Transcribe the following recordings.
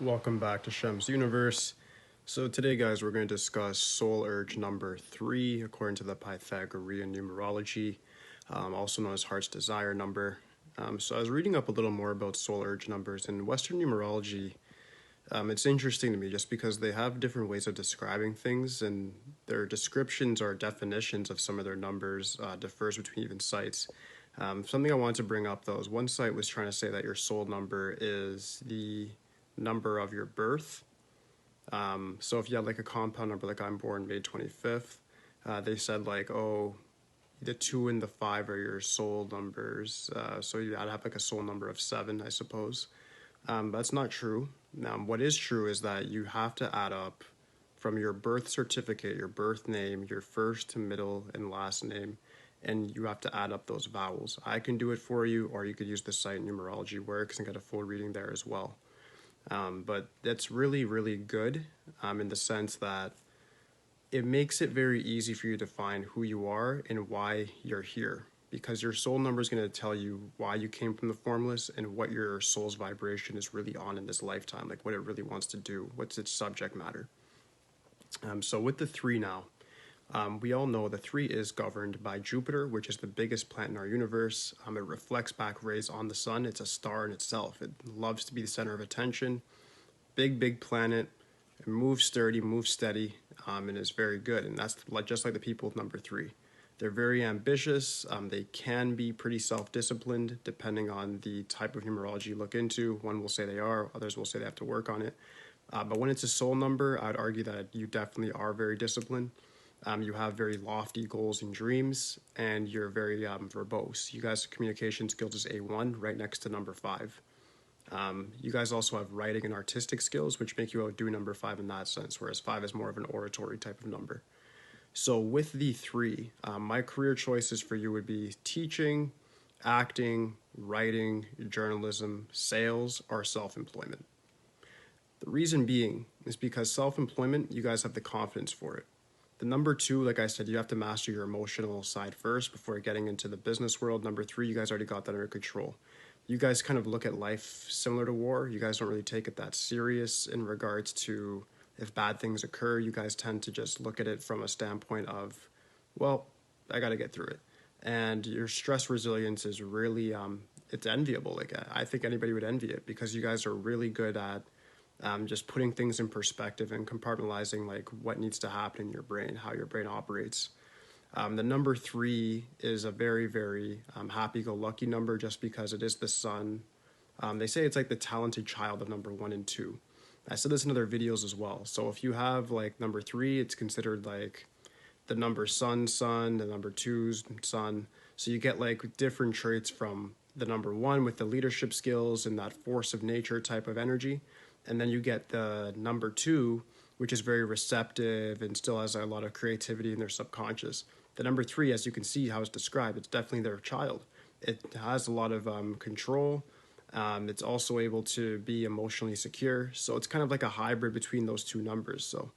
Welcome back to Shem's Universe. So today, guys, we're going to discuss soul urge number 3 according to the Pythagorean numerology, also known as heart's desire number. So I was reading up a little more about soul urge numbers in Western numerology. It's interesting to me just because they have different ways of describing things, and their descriptions or definitions of some of their numbers differs between even sites. Something I wanted to bring up though is one site was trying to say that your soul number is the number of your birth. So if you had like a compound number, like I'm born May 25th, they said like, oh, the 2 and the 5 are your soul numbers. So you'd have like a soul number of 7, I suppose. That's not true. What is true is that you have to add up from your birth certificate, your birth name, your first, middle, and last name, and you have to add up those vowels. I can do it for you, or you could use the site Numerology Works and get a full reading there as well. But that's really, really good in the sense that it makes it very easy for you to find who you are and why you're here. Because your soul number is going to tell you why you came from the formless and what your soul's vibration is really on in this lifetime, like what it really wants to do, what's its subject matter. So with the 3 now, we all know the 3 is governed by Jupiter, which is the biggest planet in our universe. It reflects back rays on the sun. It's a star in itself. It loves to be the center of attention. Big, big planet. It moves sturdy, moves steady, and is very good. And that's just like the people with number 3. They're very ambitious. They can be pretty self-disciplined, depending on the type of numerology you look into. One will say they are, others will say they have to work on it. But when it's a soul number, I'd argue that you definitely are very disciplined. You have very lofty goals and dreams, and you're very verbose. You guys' communication skills is A1, right next to number 5. You guys also have writing and artistic skills, which make you outdo number 5 in that sense, whereas 5 is more of an oratory type of number. So with the 3, my career choices for you would be teaching, acting, writing, journalism, sales, or self-employment. The reason being is because self-employment, you guys have the confidence for it. The number 2, like I said, you have to master your emotional side first before getting into the business world. Number 3, you guys already got that under control. You guys kind of look at life similar to war. You guys don't really take it that serious in regards to if bad things occur. You guys tend to just look at it from a standpoint of, well, I got to get through it. And your stress resilience is really, it's enviable. Like I think anybody would envy it because you guys are really good at just putting things in perspective and compartmentalizing like what needs to happen in your brain, how your brain operates. The number 3 is a very, very happy-go-lucky number just because it is the sun. They say it's like the talented child of number 1 and 2. I said this in other videos as well. So if you have like number 3, it's considered like the number sun, the number 2's sun. So you get like different traits from the number 1 with the leadership skills and that force of nature type of energy. And then you get the number 2, which is very receptive and still has a lot of creativity in their subconscious. The number 3, as you can see how it's described, it's definitely their child. It has a lot of control. It's also able to be emotionally secure. So it's kind of like a hybrid between those 2 numbers. So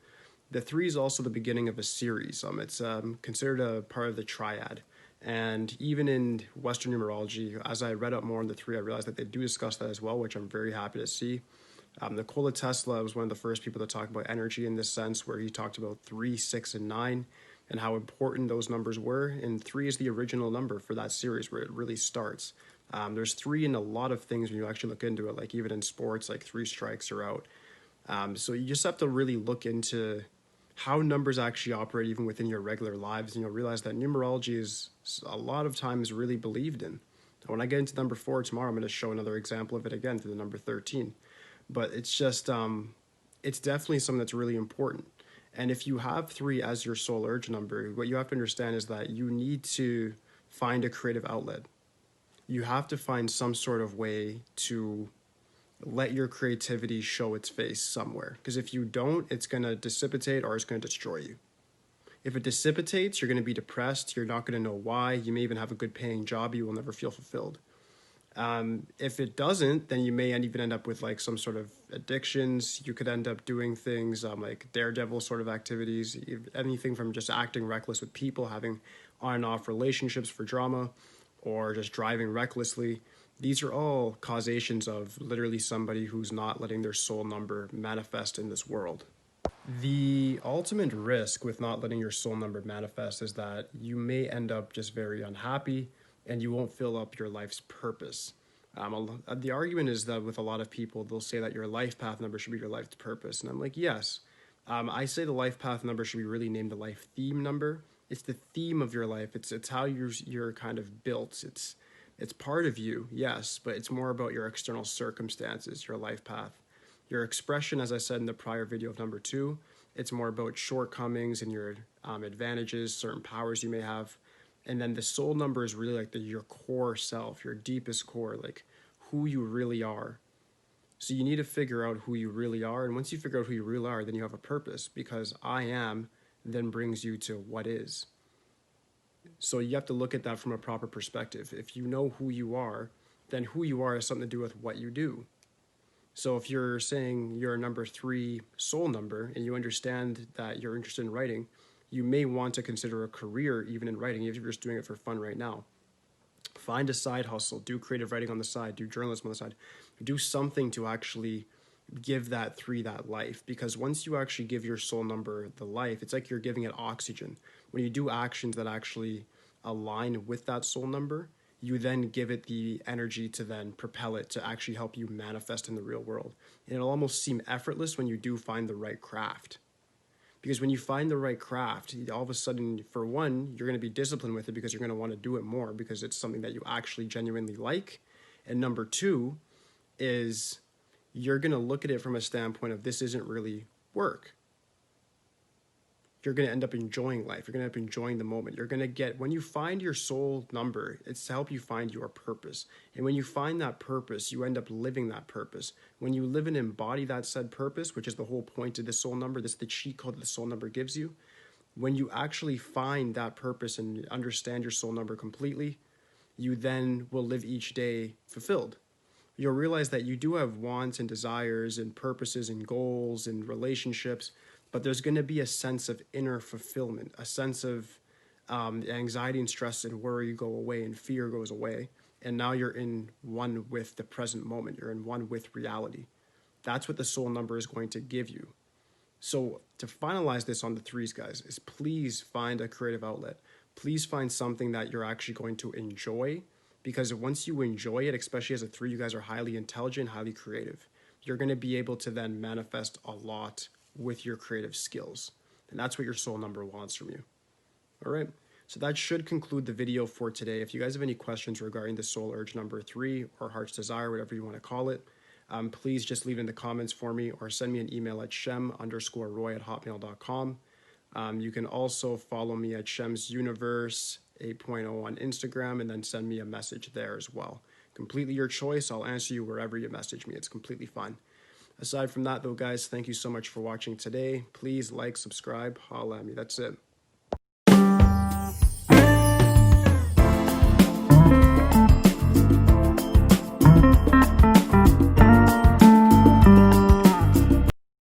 the 3 is also the beginning of a series. It's considered a part of the triad. And even in Western numerology, as I read up more on the 3, I realized that they do discuss that as well, which I'm very happy to see. Nikola Tesla was one of the first people to talk about energy in this sense, where he talked about 3, 6, and 9 and how important those numbers were. And 3 is the original number for that series where it really starts. There's 3 in a lot of things when you actually look into it, like even in sports, like 3 strikes are out. So you just have to really look into how numbers actually operate even within your regular lives, and you'll realize that numerology is a lot of times really believed in. When I get into number 4 tomorrow, I'm going to show another example of it again through the number 13. But it's just, it's definitely something that's really important. And if you have 3 as your soul urge number, what you have to understand is that you need to find a creative outlet. You have to find some sort of way to let your creativity show its face somewhere. Because if you don't, it's going to dissipate or it's going to destroy you. If it dissipates, you're going to be depressed. You're not going to know why. You may even have a good paying job. You will never feel fulfilled. If it doesn't, then you may even end up with like some sort of addictions. You could end up doing things like daredevil sort of activities, anything from just acting reckless with people, having on and off relationships for drama, or just driving recklessly. These are all causations of literally somebody who's not letting their soul number manifest in this world. The ultimate risk with not letting your soul number manifest is that you may end up just very unhappy and you won't fill up your life's purpose. The argument is that with a lot of people, they'll say that your life path number should be your life's purpose. And I'm like, yes. I say the life path number should be really named the life theme number. It's the theme of your life. It's how you're kind of built. It's part of you, yes, but it's more about your external circumstances, your life path. Your expression, as I said in the prior video of number 2, it's more about shortcomings and your advantages, certain powers you may have. And then the soul number is really like your core self, your deepest core, like who you really are. So you need to figure out who you really are. And once you figure out who you really are, then you have a purpose, because I am then brings you to what is. So you have to look at that from a proper perspective. If you know who you are, then who you are has something to do with what you do. So if you're saying you're a number 3 soul number and you understand that you're interested in writing, you may want to consider a career even in writing, even if you're just doing it for fun right now. Find a side hustle, do creative writing on the side, do journalism on the side, do something to actually give that 3 that life. Because once you actually give your soul number the life, it's like you're giving it oxygen. When you do actions that actually align with that soul number, you then give it the energy to then propel it to actually help you manifest in the real world. And it'll almost seem effortless when you do find the right craft. Because when you find the right craft, all of a sudden, for one, you're going to be disciplined with it because you're going to want to do it more because it's something that you actually genuinely like. And number 2 is you're going to look at it from a standpoint of this isn't really work. You're going to end up enjoying life. You're going to end up enjoying the moment. You're going to get, when you find your soul number, it's to help you find your purpose. And when you find that purpose, you end up living that purpose. When you live and embody that said purpose, which is the whole point of the soul number, this is the cheat code that the soul number gives you. When you actually find that purpose and understand your soul number completely, you then will live each day fulfilled. You'll realize that you do have wants and desires and purposes and goals and relationships, but there's going to be a sense of inner fulfillment, a sense of anxiety and stress and worry go away and fear goes away. And now you're in one with the present moment. You're in one with reality. That's what the soul number is going to give you. So to finalize this on the 3s, guys, is please find a creative outlet. Please find something that you're actually going to enjoy, because once you enjoy it, especially as a 3, you guys are highly intelligent, highly creative. You're going to be able to then manifest a lot with your creative skills. And that's what your soul number wants from you. All right. So that should conclude the video for today. If you guys have any questions regarding the soul urge number 3 or heart's desire, whatever you want to call it, please just leave it in the comments for me or send me an email at shem_roy@hotmail.com. You can also follow me at Shem's Universe 8.0 on Instagram and then send me a message there as well. Completely your choice. I'll answer you wherever you message me. It's completely fine. Aside from that, though, guys, thank you so much for watching today. Please like, subscribe, holla at me. That's it.